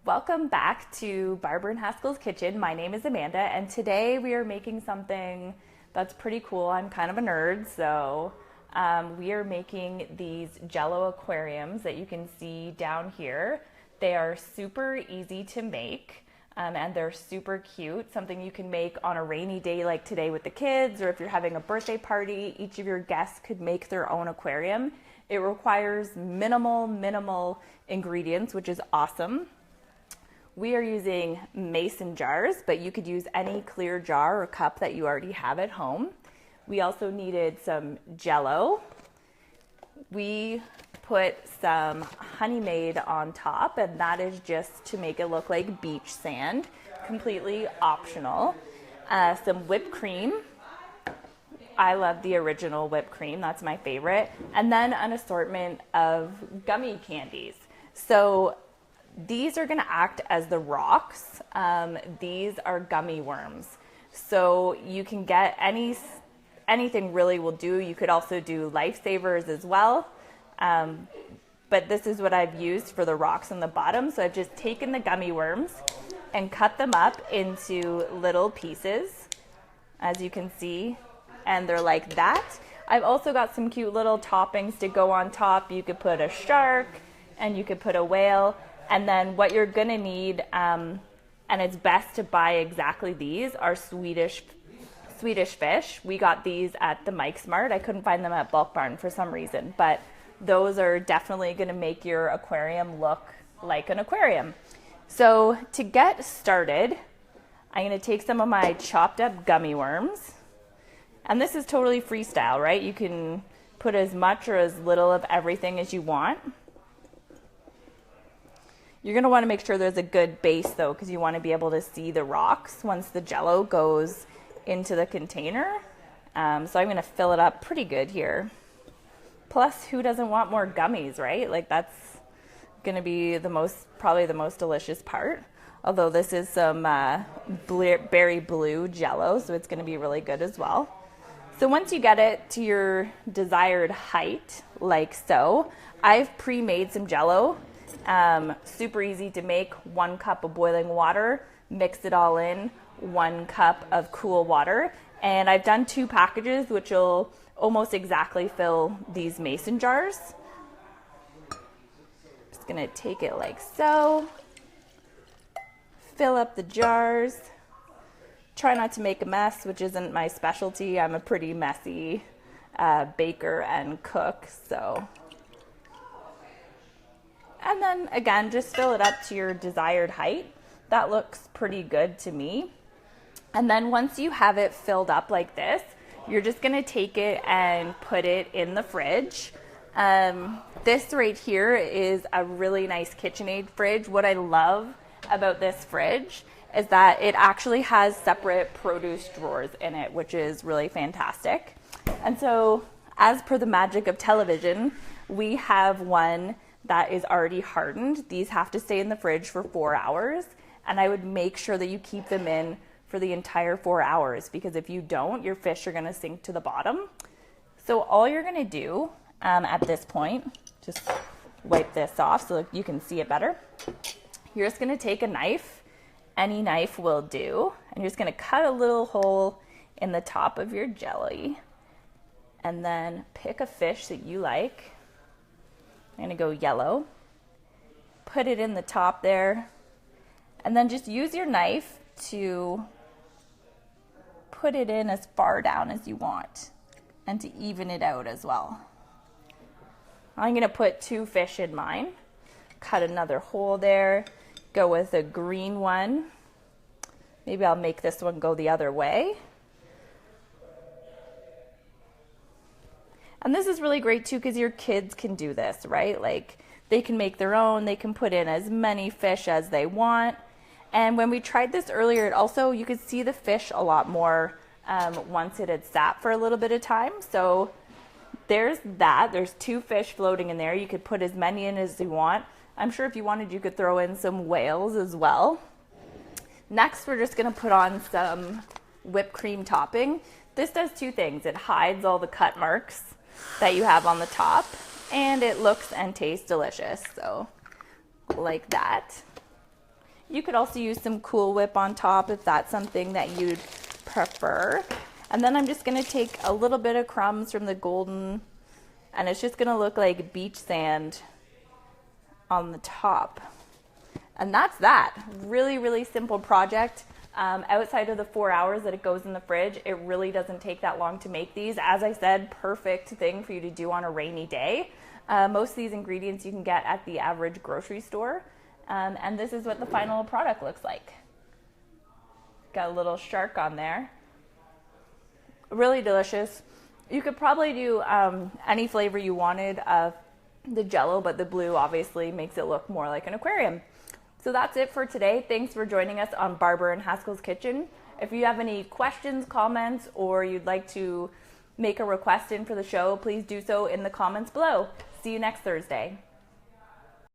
Welcome back to Barber and Haskill's kitchen. My name is Amanda, and today we are making something that's pretty cool. I'm kind of a nerd, so we are making these Jello Aquariums that you can see down here. They are super easy to make, and they're super cute. Something you can make on a rainy day like today with the kids, or if you're having a birthday party, each of your guests could make their own aquarium. It requires minimal ingredients, which is awesome. We are using mason jars, but you could use any clear jar or cup that you already have at home. We also needed some Jello. We put some honey made on top, and that is just to make it look like beach sand, completely optional. Some whipped cream. I love the original whipped cream, that's my favorite. And then an assortment of gummy candies. So these are gonna act as the rocks. These are gummy worms. So you can get anything really will do. You could also do lifesavers as well. But this is what I've used for the rocks on the bottom. So I've just taken the gummy worms and cut them up into little pieces, as you can see. And they're like that. I've also got some cute little toppings to go on top. You could put a shark and you could put a whale. And then what you're gonna need, and it's best to buy exactly these, are Swedish fish. We got these at the Mike Smart. I couldn't find them at Bulk Barn for some reason, but those are definitely gonna make your aquarium look like an aquarium. So to get started, I'm gonna take some of my chopped up gummy worms. And this is totally freestyle, right? You can put as much or as little of everything as you want. You're gonna wanna make sure there's a good base though, because you wanna be able to see the rocks once the Jello goes into the container. So I'm gonna fill it up pretty good here. Plus, who doesn't want more gummies, right? Like that's gonna be probably the most delicious part. Although this is some berry blue Jello, so it's gonna be really good as well. So once you get it to your desired height, like so, I've pre-made some Jello. Super easy to make. 1 cup of boiling water, mix it all in, 1 cup of cool water. And I've done 2 packages, which will almost exactly fill these mason jars. Just gonna take it like so, fill up the jars. Try not to make a mess, which isn't my specialty. I'm a pretty messy baker and cook, so. And then again, just fill it up to your desired height. That looks pretty good to me. And then once you have it filled up like this, you're just gonna take it and put it in the fridge. This right here is a really nice KitchenAid fridge. What I love about this fridge is that it actually has separate produce drawers in it, which is really fantastic. And so, as per the magic of television, we have one that is already hardened. These have to stay in the fridge for 4 hours, and I would make sure that you keep them in for the entire 4 hours, because if you don't, your fish are gonna sink to the bottom. So all you're gonna do at this point, just wipe this off so you can see it better. You're just gonna take a knife. Any knife will do. And you're just gonna cut a little hole in the top of your jelly and then pick a fish that you like. I'm gonna go yellow. Put it in the top there and then just use your knife to put it in as far down as you want and to even it out as well. I'm gonna put 2 fish in mine. Cut another hole there. Go with a green one. Maybe I'll make this one go the other way. And this is really great too, because your kids can do this, right? Like they can make their own, they can put in as many fish as they want. And when we tried this earlier, it also, you could see the fish a lot more once it had sat for a little bit of time. So there's that. There's 2 fish floating in there. You could put as many in as you want. I'm sure if you wanted, you could throw in some whales as well. Next, we're just gonna put on some whipped cream topping. This does 2 things. It hides all the cut marks that you have on the top, and it looks and tastes delicious. So like that. You could also use some Cool Whip on top if that's something that you'd prefer. And then I'm just gonna take a little bit of crumbs from the golden, and it's just gonna look like beach sand on the top. And that's that. Really, really simple project. Outside of the 4 hours that it goes in the fridge, it really doesn't take that long to make these. As I said, perfect thing for you to do on a rainy day. Most of these ingredients you can get at the average grocery store. And this is what the final product looks like. Got a little shark on there. Really delicious. You could probably do any flavor you wanted of the Jello, but the blue obviously makes it look more like an aquarium. So that's it for today. Thanks for joining us on Barber and Haskill's Kitchen. If you have any questions, comments, or you'd like to make a request in for the show, please do so in the comments below. See you next Thursday.